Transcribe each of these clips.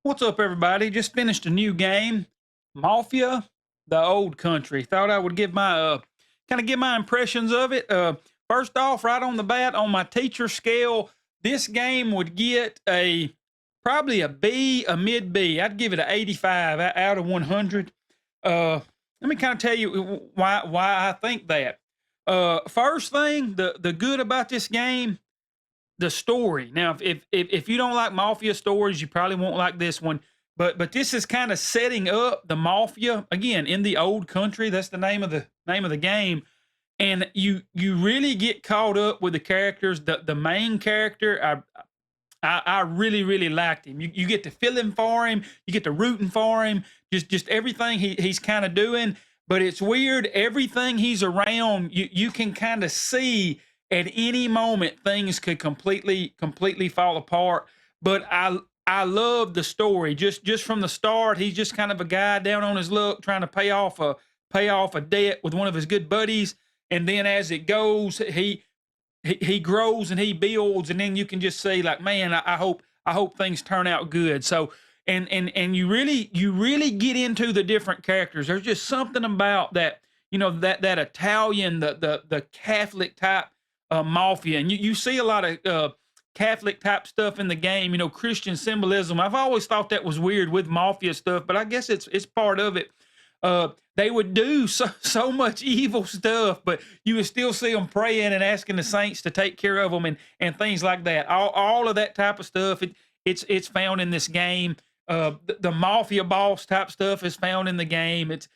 What's up, everybody? Just finished a new game, Mafia, the Old Country. Thought I would give my kind of give my impressions of it. First off, right on the bat, on my teacher scale, this game would get a probably a B, a mid B. I'd give it an 85 out of 100. Let me kind of tell you why I think that. First thing, the good about this game, the story. Now, if you don't like mafia stories, you probably won't like this one. But this is kind of setting up the mafia again in the old country. That's the name of the game, and you really get caught up with the characters. The main character, I really liked him. You get to feeling for him, you get to rooting for him, just everything he's kind of doing. But it's weird. Everything he's around, you can kind of see at any moment things could completely fall apart. But I love the story. Just from the start, he's just kind of a guy down on his luck trying to pay off a debt with one of his good buddies. And then as it goes, he grows and he builds, and then you can just say like, man, I hope things turn out good. So and you really get into the different characters. There's just something about that, that Italian, the Catholic type mafia, and you see a lot of Catholic type stuff in the game. Christian symbolism. I've always thought that was weird with mafia stuff, but I guess it's part of it. They would do so much evil stuff, but you would still see them praying and asking the saints to take care of them and things like that. All of that type of stuff. It's found in this game. The mafia boss type stuff is found in the game. It's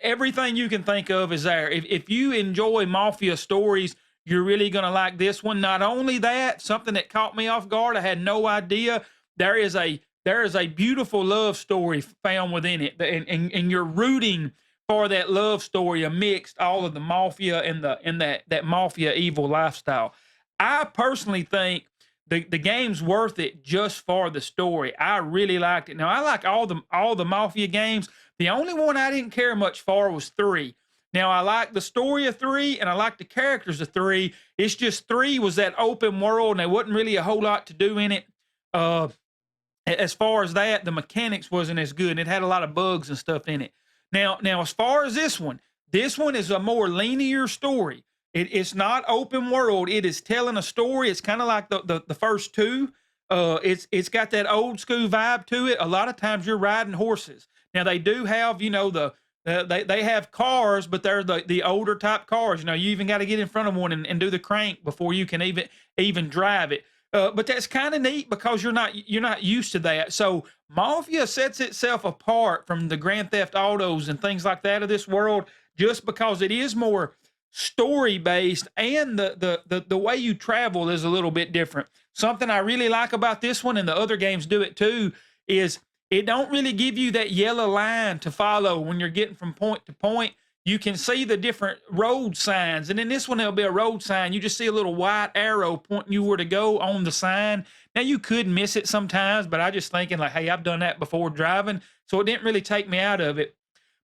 everything you can think of is there. If you enjoy mafia stories, you're really going to like this one. Not only that, something that caught me off guard, I had no idea. There is a beautiful love story found within it, and you're rooting for that love story amidst all of the mafia and that mafia evil lifestyle. I personally think the game's worth it just for the story. I really liked it. Now I like all the mafia games. The only one I didn't care much for was 3. Now I like the story of 3 and I like the characters of 3. It's just 3 was that open world and there wasn't really a whole lot to do in it. As far as that, the mechanics wasn't as good. It had a lot of bugs and stuff in it. Now, as far as this one is a more linear story. It's not open world. It is telling a story. It's kind of like the first 2. It's got that old school vibe to it. A lot of times you're riding horses. Now they do have they have cars, but they're the older type cars. You even got to get in front of one and do the crank before you can even drive it. But that's kind of neat because you're not used to that. So Mafia sets itself apart from the Grand Theft Autos and things like that of this world, just because it is more story based, and the way you travel is a little bit different. Something I really like about this one, and the other games do it too, is it don't really give you that yellow line to follow when you're getting from point to point. You can see the different road signs. And in this one, there'll be a road sign. You just see a little white arrow pointing you where to go on the sign. Now, you could miss it sometimes, but I just thinking like, hey, I've done that before driving, so it didn't really take me out of it.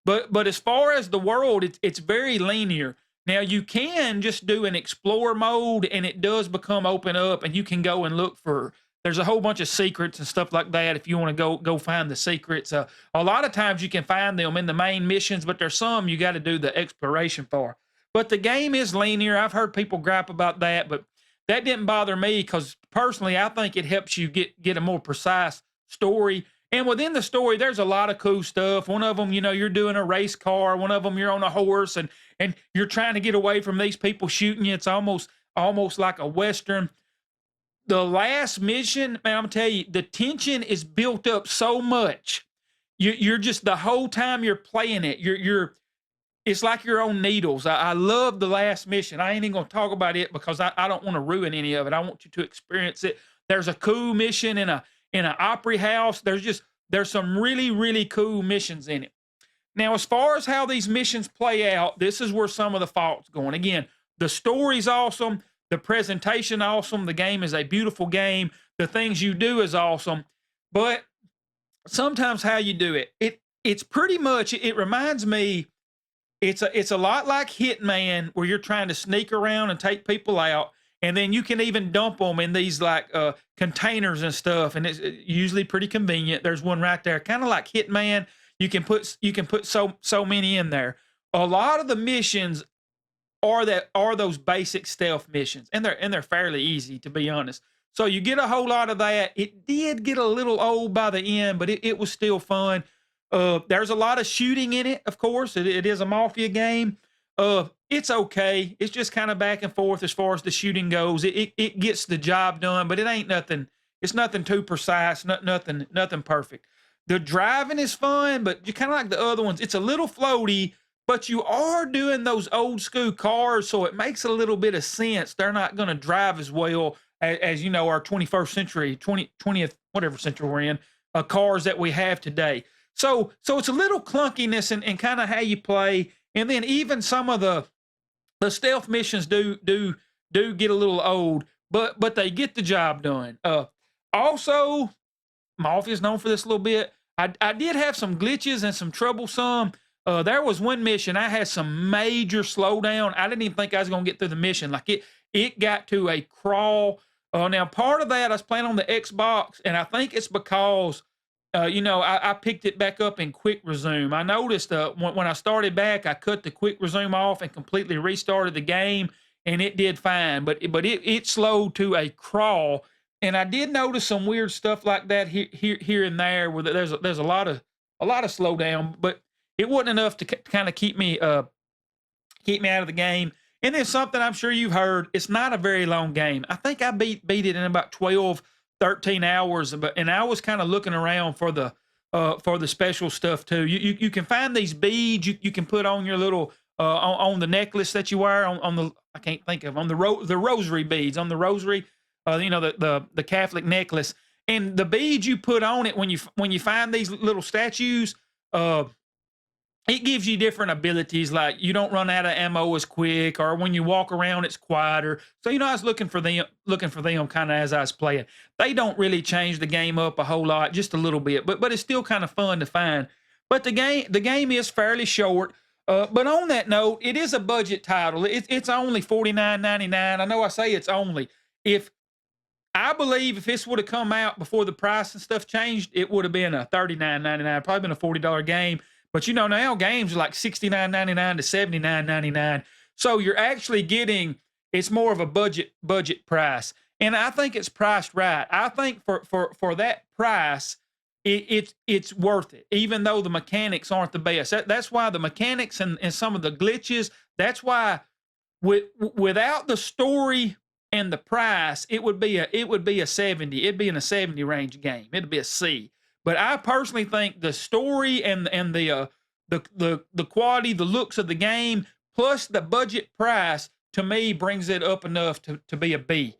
But as far as the world, it's very linear. Now, you can just do an explore mode, and it does become open up, and you can go and look for. There's a whole bunch of secrets and stuff like that if you want to go find the secrets. A lot of times you can find them in the main missions, but there's some you got to do the exploration for. But the game is linear. I've heard people gripe about that, but that didn't bother me because personally, I think it helps you get a more precise story. And within the story, there's a lot of cool stuff. One of them, you're doing a race car. One of them, you're on a horse, and you're trying to get away from these people shooting you. It's almost like a Western. The last mission, man, I'm gonna tell you, the tension is built up so much. You're just the whole time you're playing it, it's like you're on needles. I love the last mission. I ain't even gonna talk about it because I don't want to ruin any of it. I want you to experience it. There's a cool mission in an opera house. There's some really cool missions in it. Now, as far as how these missions play out, this is where some of the fault's going. Again, the story's awesome. The presentation awesome. The game is a beautiful game. The things you do is awesome. But sometimes how you do it's pretty much, it reminds me, it's a lot like Hitman, where you're trying to sneak around and take people out. and then you can even dump them in these like containers and stuff, and it's usually pretty convenient. There's one right there, kind of like Hitman. You can put so many in there. A lot of the missions are those basic stealth missions, and they're fairly easy, to be honest. So you get a whole lot of that. It did get a little old by the end, but it was still fun. There's a lot of shooting in it, of course. It is a Mafia game. It's okay. It's just kind of back and forth as far as the shooting goes. It gets the job done, but it ain't nothing. It's nothing too precise. Nothing perfect. The driving is fun, but you kind of like the other ones. It's a little floaty, but you are doing those old school cars, so it makes a little bit of sense. They're not going to drive as well as, our 21st century, 20th, whatever century we're in, cars that we have today. So it's a little clunkiness and kind of how you play, and then even some of the stealth missions do get a little old, but they get the job done. Also, Mafia is known for this a little bit. I did have some glitches and some troublesome. There was one mission I had some major slowdown. I didn't even think I was gonna get through the mission. Like it got to a crawl. Now part of that I was playing on the Xbox, and I think it's because I picked it back up in quick resume. I noticed when I started back, I cut the quick resume off and completely restarted the game, and it did fine. But it slowed to a crawl, and I did notice some weird stuff like that here and there, where there's a lot of slowdown, but it wasn't enough to kind of keep me out of the game. And then something I'm sure you've heard, it's not a very long game. I think I beat it in about 12, 13 hours, and I was kind of looking around for the special stuff too. You can find these beads you can put on your little on the necklace that you wear on the, I can't think of, on the rosary beads on the rosary, the Catholic necklace, and the beads you put on it when you find these little statues. It gives you different abilities, like you don't run out of ammo as quick, or when you walk around, it's quieter. So I was looking for them kind of as I was playing. They don't really change the game up a whole lot, just a little bit, but it's still kind of fun to find. But the game is fairly short. But on that note, it is a budget title. It's only $49.99. I know I say it's only. If I believe if this would have come out before the price and stuff changed, it would have been a $39.99, probably been a $40 game. But now games are like $69.99 to $79.99. So you're actually getting, it's more of a budget price. And I think it's priced right. I think for that price, it's worth it, even though the mechanics aren't the best. That's why the mechanics and some of the glitches, that's why without the story and the price, it would be a 70. It'd be in a 70 range game. It'd be a C. But I personally think the story and the quality, the looks of the game, plus the budget price, to me brings it up enough to be a B.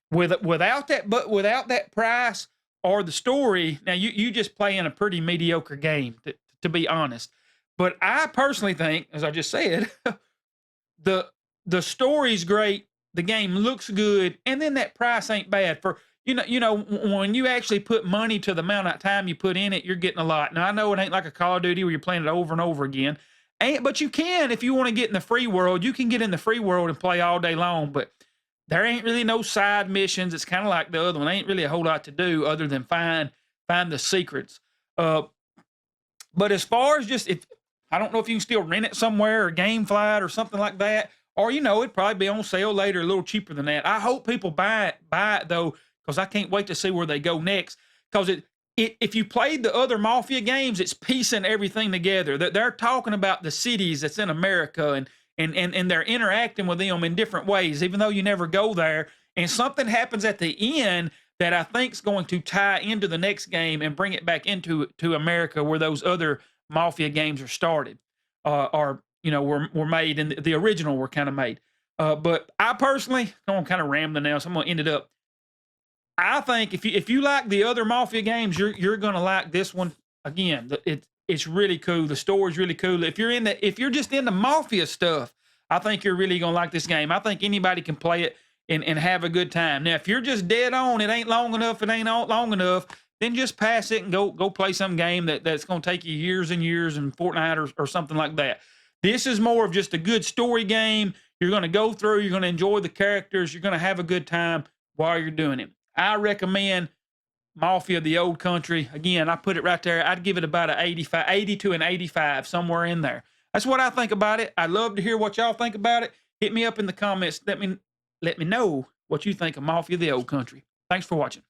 Without that price or the story, now you just playing a pretty mediocre game, to be honest. But I personally think, as I just said, the story's great, the game looks good, and then that price ain't bad for. When you actually put money to the amount of time you put in it, you're getting a lot. Now, I know it ain't like a Call of Duty where you're playing it over and over again. But you can, if you want to get in the free world, you can get in the free world and play all day long. But there ain't really no side missions. It's kind of like the other one. There ain't really a whole lot to do other than find the secrets. But as far as just, if I don't know if you can still rent it somewhere or GameFly or something like that, or it'd probably be on sale later, a little cheaper than that. I hope people buy it though, because I can't wait to see where they go next. Because if you played the other Mafia games, it's piecing everything together. They're talking about the cities that's in America, and they're interacting with them in different ways, even though you never go there. And something happens at the end that I think is going to tie into the next game and bring it back into America, where those other Mafia games are started, or were made, and the original were kind of made. But I personally, I'm kind of rambling now, so I'm going to end it up. I think if you like the other Mafia games, you're gonna like this one. Again, it's really cool. The story's really cool. If you're just into Mafia stuff, I think you're really gonna like this game. I think anybody can play it and have a good time. Now, if you're just dead on, it ain't long enough, then just pass it and go play some game that's gonna take you years and years and Fortnite or something like that. This is more of just a good story game. You're going to go through, you're going to enjoy the characters, you're going to have a good time while you're doing it. I recommend Mafia, the Old Country. Again, I put it right there. I'd give it about an 85, 80 to an 85, somewhere in there. That's what I think about it. I'd love to hear what y'all think about it. Hit me up in the comments. Let me know what you think of Mafia, the Old Country. Thanks for watching.